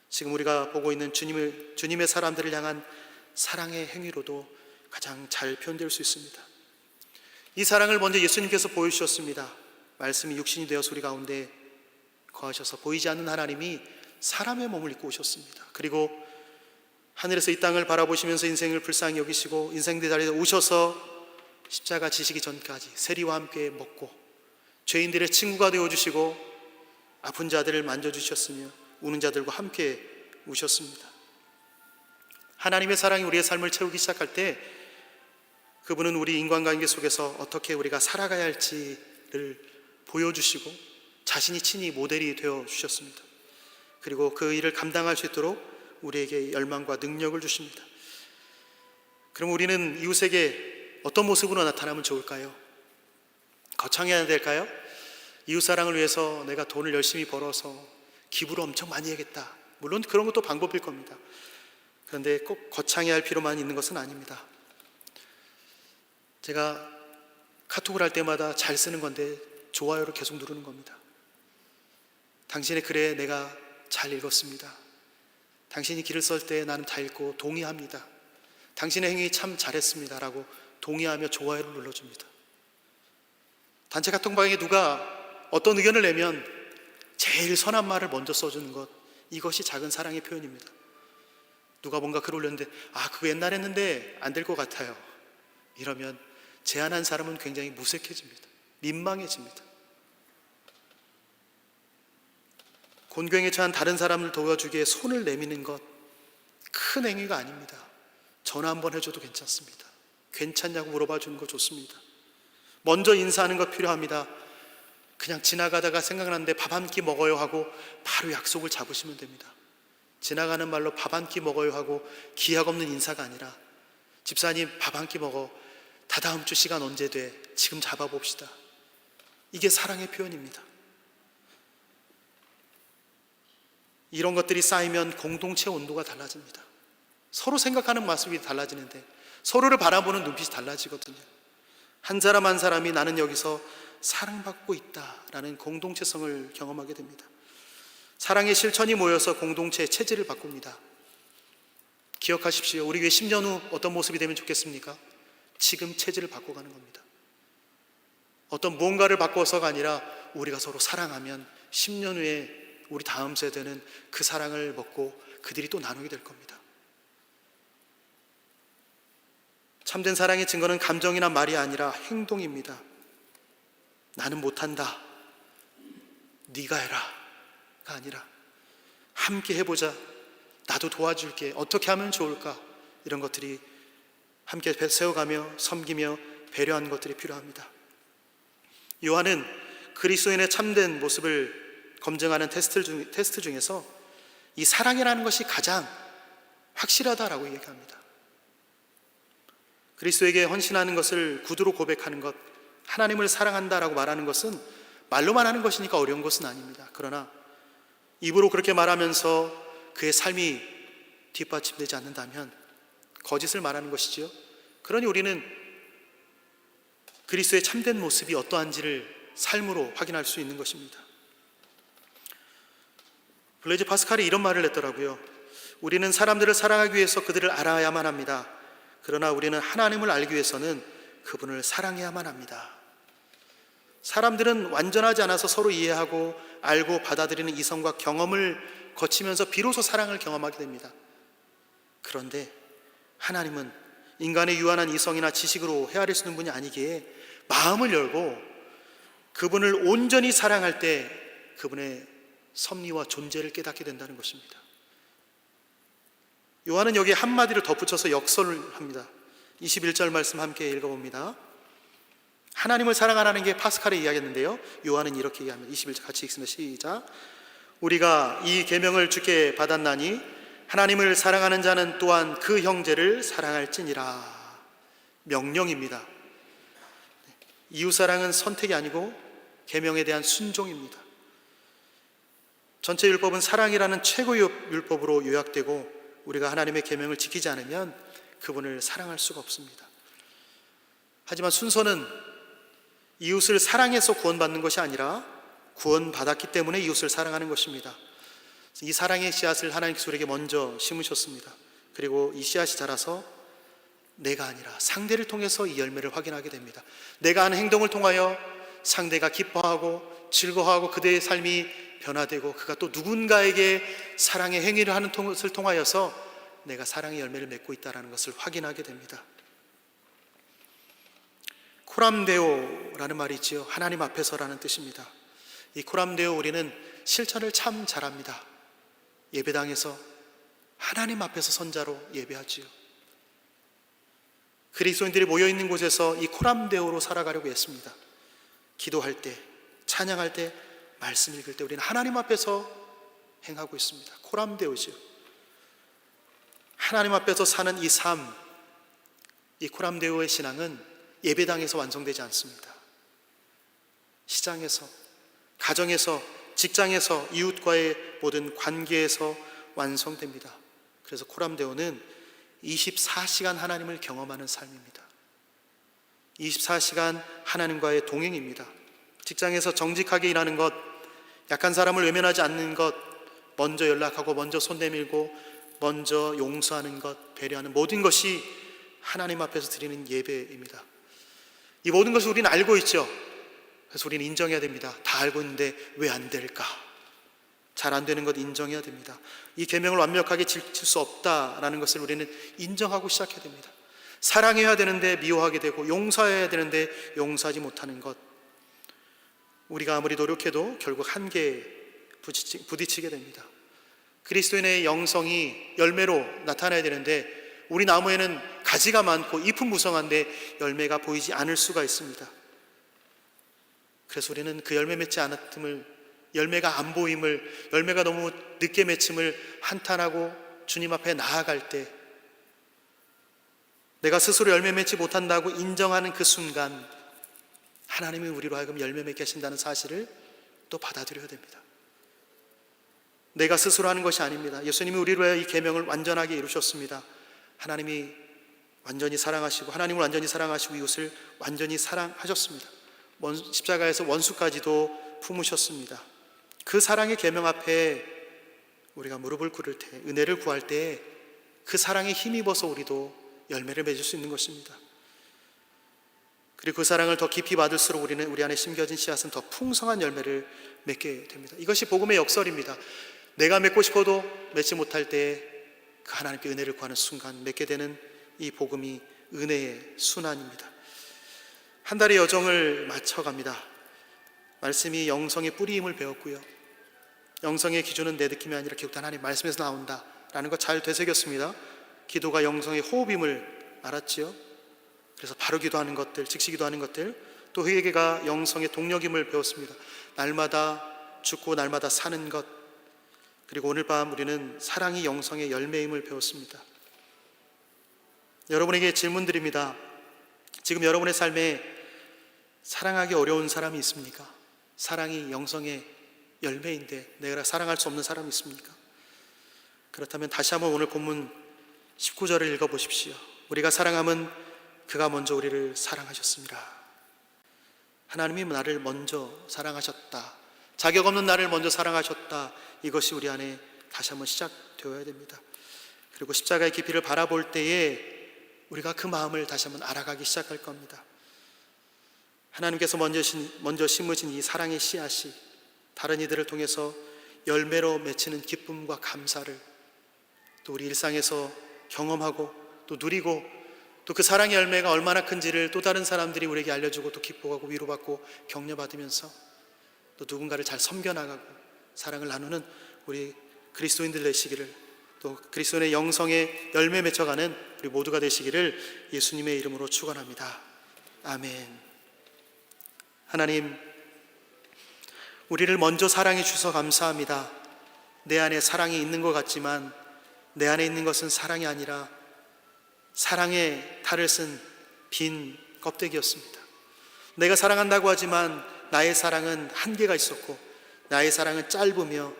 S1: 지금 우리가 보고 있는 주님의 사람들을 향한 사랑의 행위로도 가장 잘 표현될 수 있습니다. 이 사랑을 먼저 예수님께서 보여주셨습니다. 말씀이 육신이 되어서 우리 가운데 거하셔서 보이지 않는 하나님이 사람의 몸을 입고 오셨습니다. 그리고 하늘에서 이 땅을 바라보시면서 인생을 불쌍히 여기시고 인생들 자리에 오셔서 십자가 지시기 전까지 세리와 함께 먹고 죄인들의 친구가 되어주시고 아픈 자들을 만져주셨으며 우는 자들과 함께 우셨습니다. 하나님의 사랑이 우리의 삶을 채우기 시작할 때 그분은 우리 인간관계 속에서 어떻게 우리가 살아가야 할지를 보여주시고 자신이 친히 모델이 되어주셨습니다. 그리고 그 일을 감당할 수 있도록 우리에게 열망과 능력을 주십니다. 그럼 우리는 이웃에게 어떤 모습으로 나타나면 좋을까요? 거창해야 될까요? 이웃사랑을 위해서 내가 돈을 열심히 벌어서 기부를 엄청 많이 해야겠다. 물론 그런 것도 방법일 겁니다. 그런데 꼭 거창해야 할 필요만 있는 것은 아닙니다. 제가 카톡을 할 때마다 잘 쓰는 건데 좋아요를 계속 누르는 겁니다. 당신의 글에 내가 잘 읽었습니다. 당신이 글을 쓸 때 나는 다 읽고 동의합니다. 당신의 행위 참 잘했습니다 라고 동의하며 좋아요를 눌러줍니다. 단체 카톡방에 누가 어떤 의견을 내면 제일 선한 말을 먼저 써주는 것, 이것이 작은 사랑의 표현입니다. 누가 뭔가 글 올렸는데 그거 옛날에 했는데 안 될 것 같아요 이러면 제안한 사람은 굉장히 무색해집니다. 민망해집니다. 곤경에 처한 다른 사람을 도와주기에 손을 내미는 것, 큰 행위가 아닙니다. 전화 한번 해줘도 괜찮습니다. 괜찮냐고 물어봐 주는 거 좋습니다. 먼저 인사하는 것 필요합니다. 그냥 지나가다가 생각나는데 밥 한 끼 먹어요 하고 바로 약속을 잡으시면 됩니다. 지나가는 말로 밥 한 끼 먹어요 하고 기약 없는 인사가 아니라 집사님 밥 한 끼 먹어, 다다음 주 시간 언제 돼? 지금 잡아봅시다. 이게 사랑의 표현입니다. 이런 것들이 쌓이면 공동체 온도가 달라집니다. 서로 생각하는 모습이 달라지는데 서로를 바라보는 눈빛이 달라지거든요. 한 사람 한 사람이 나는 여기서 사랑받고 있다라는 공동체성을 경험하게 됩니다. 사랑의 실천이 모여서 공동체의 체질을 바꿉니다. 기억하십시오. 우리 교회 10년 후 어떤 모습이 되면 좋겠습니까? 지금 체질을 바꿔가는 겁니다. 어떤 무언가를 바꿔서가 아니라 우리가 서로 사랑하면 10년 후에 우리 다음 세대는 그 사랑을 먹고 그들이 또 나누게 될 겁니다. 참된 사랑의 증거는 감정이나 말이 아니라 행동입니다. 나는 못한다, 네가 해라가 아니라 함께 해보자, 나도 도와줄게, 어떻게 하면 좋을까, 이런 것들이 함께 세워가며 섬기며 배려하는 것들이 필요합니다. 요한은 그리스도인의 참된 모습을 검증하는 테스트 중에서 이 사랑이라는 것이 가장 확실하다라고 얘기합니다. 그리스도에게 헌신하는 것을 구두로 고백하는 것, 하나님을 사랑한다라고 말하는 것은 말로만 하는 것이니까 어려운 것은 아닙니다. 그러나 입으로 그렇게 말하면서 그의 삶이 뒷받침되지 않는다면 거짓을 말하는 것이지요. 그러니 우리는 그리스도의 참된 모습이 어떠한지를 삶으로 확인할 수 있는 것입니다. 블레이즈 파스칼이 이런 말을 했더라고요. 우리는 사람들을 사랑하기 위해서 그들을 알아야만 합니다. 그러나 우리는 하나님을 알기 위해서는 그분을 사랑해야만 합니다. 사람들은 완전하지 않아서 서로 이해하고 알고 받아들이는 이성과 경험을 거치면서 비로소 사랑을 경험하게 됩니다. 그런데 하나님은 인간의 유한한 이성이나 지식으로 헤아릴 수 있는 분이 아니기에 마음을 열고 그분을 온전히 사랑할 때 그분의 섭리와 존재를 깨닫게 된다는 것입니다. 요한은 여기에 한마디를 덧붙여서 역설을 합니다. 21절 말씀 함께 읽어봅니다. 하나님을 사랑하라는 게 파스칼의 이야기였는데요, 요한은 이렇게 얘기합니다. 21절 같이 읽습니다. 시작. 우리가 이 계명을 주께 받았나니 하나님을 사랑하는 자는 또한 그 형제를 사랑할지니라. 명령입니다. 이웃사랑은 선택이 아니고 계명에 대한 순종입니다. 전체 율법은 사랑이라는 최고의 율법으로 요약되고 우리가 하나님의 계명을 지키지 않으면 그분을 사랑할 수가 없습니다. 하지만 순서는 이웃을 사랑해서 구원받는 것이 아니라 구원받았기 때문에 이웃을 사랑하는 것입니다. 이 사랑의 씨앗을 하나님께서 우리에게 먼저 심으셨습니다. 그리고 이 씨앗이 자라서 내가 아니라 상대를 통해서 이 열매를 확인하게 됩니다. 내가 하는 행동을 통하여 상대가 기뻐하고 즐거워하고 그대의 삶이 변화되고 그가 또 누군가에게 사랑의 행위를 하는 것을 통하여서 내가 사랑의 열매를 맺고 있다는 것을 확인하게 됩니다. 코람데오라는 말이 있지요. 하나님 앞에서라는 뜻입니다. 이 코람데오, 우리는 실천을 참 잘합니다. 예배당에서 하나님 앞에서 선자로 예배하지요. 그리스도인들이 모여있는 곳에서 이 코람데오로 살아가려고 했습니다. 기도할 때, 찬양할 때, 말씀 읽을 때 우리는 하나님 앞에서 행하고 있습니다. 코람데오지요. 하나님 앞에서 사는 이 삶, 이 코람데오의 신앙은 예배당에서 완성되지 않습니다. 시장에서, 가정에서, 직장에서, 이웃과의 모든 관계에서 완성됩니다. 그래서 코람데오는 24시간 하나님을 경험하는 삶입니다. 24시간 하나님과의 동행입니다. 직장에서 정직하게 일하는 것, 약한 사람을 외면하지 않는 것, 먼저 연락하고 먼저 손 내밀고 먼저 용서하는 것, 배려하는 모든 것이 하나님 앞에서 드리는 예배입니다. 이 모든 것을 우리는 알고 있죠. 그래서 우리는 인정해야 됩니다. 다 알고 있는데 왜 안 될까? 잘 안 되는 것 인정해야 됩니다. 이 계명을 완벽하게 지킬 수 없다라는 것을 우리는 인정하고 시작해야 됩니다. 사랑해야 되는데 미워하게 되고 용서해야 되는데 용서하지 못하는 것, 우리가 아무리 노력해도 결국 한계에 부딪히게 됩니다. 그리스도인의 영성이 열매로 나타나야 되는데 우리 나무에는 가지가 많고 잎은 무성한데 열매가 보이지 않을 수가 있습니다. 그래서 우리는 그 열매 맺지 않았음을, 열매가 안 보임을, 열매가 너무 늦게 맺힘을 한탄하고 주님 앞에 나아갈 때, 내가 스스로 열매 맺지 못한다고 인정하는 그 순간 하나님이 우리로 하여금 열매 맺게 하신다는 사실을 또 받아들여야 됩니다. 내가 스스로 하는 것이 아닙니다. 예수님이 우리로 하여 이 계명을 완전하게 이루셨습니다. 하나님이 완전히 사랑하시고, 하나님을 완전히 사랑하시고 이웃을 완전히 사랑하셨습니다. 십자가에서 원수까지도 품으셨습니다. 그 사랑의 계명 앞에 우리가 무릎을 꿇을 때, 은혜를 구할 때 그 사랑에 힘입어서 우리도 열매를 맺을 수 있는 것입니다. 그리고 그 사랑을 더 깊이 받을수록 우리는 우리 안에 심겨진 씨앗은 더 풍성한 열매를 맺게 됩니다. 이것이 복음의 역설입니다. 내가 맺고 싶어도 맺지 못할 때 그 하나님께 은혜를 구하는 순간 맺게 되는 이 복음이 은혜의 순환입니다. 한 달의 여정을 마쳐갑니다. 말씀이 영성의 뿌리임을 배웠고요, 영성의 기준은 내 느낌이 아니라 기독 하나님 말씀에서 나온다라는 것 잘 되새겼습니다. 기도가 영성의 호흡임을 알았지요. 그래서 바로 기도하는 것들, 즉시 기도하는 것들, 또 회개가 영성의 동력임을 배웠습니다. 날마다 죽고 날마다 사는 것, 그리고 오늘 밤 우리는 사랑이 영성의 열매임을 배웠습니다. 여러분에게 질문드립니다. 지금 여러분의 삶에 사랑하기 어려운 사람이 있습니까? 사랑이 영성의 열매인데 내가 사랑할 수 없는 사람이 있습니까? 그렇다면 다시 한번 오늘 본문 19절을 읽어보십시오. 우리가 사랑함은 그가 먼저 우리를 사랑하셨습니다. 하나님이 나를 먼저 사랑하셨다, 자격 없는 나를 먼저 사랑하셨다, 이것이 우리 안에 다시 한번 시작되어야 됩니다. 그리고 십자가의 깊이를 바라볼 때에 우리가 그 마음을 다시 한번 알아가기 시작할 겁니다. 하나님께서 먼저 심으신 이 사랑의 씨앗이 다른 이들을 통해서 열매로 맺히는 기쁨과 감사를 또 우리 일상에서 경험하고 또 누리고, 또 그 사랑의 열매가 얼마나 큰지를 또 다른 사람들이 우리에게 알려주고 또 기뻐하고 위로받고 격려받으면서 또 누군가를 잘 섬겨나가고 사랑을 나누는 우리 그리스도인들 되시기를, 또 그리스도인의 영성에 열매 맺혀가는 우리 모두가 되시기를 예수님의 이름으로 축원합니다. 아멘. 하나님, 우리를 먼저 사랑해 주셔서 감사합니다. 내 안에 사랑이 있는 것 같지만 내 안에 있는 것은 사랑이 아니라 사랑의 탈을 쓴 빈 껍데기였습니다. 내가 사랑한다고 하지만 나의 사랑은 한계가 있었고 나의 사랑은 짧으며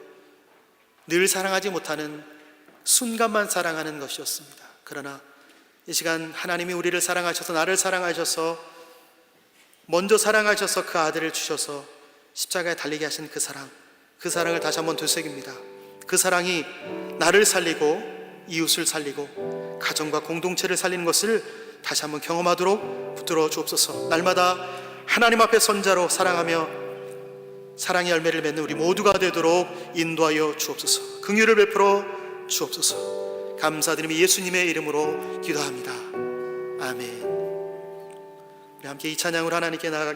S1: 늘 사랑하지 못하는 순간만 사랑하는 것이었습니다. 그러나 이 시간 하나님이 우리를 사랑하셔서, 나를 사랑하셔서, 먼저 사랑하셔서 그 아들을 주셔서 십자가에 달리게 하신 그 사랑을 다시 한번 되새깁니다. 그 사랑이 나를 살리고 이웃을 살리고 가정과 공동체를 살리는 것을 다시 한번 경험하도록 붙들어 주옵소서. 날마다 하나님 앞에 선자로 사랑하며 사랑의 열매를 맺는 우리 모두가 되도록 인도하여 주옵소서. 긍휼을 베풀어 주옵소서. 감사드리며 예수님의 이름으로 기도합니다. 아멘. 우리 함께 이 찬양으로 하나님께 나아가겠습니다.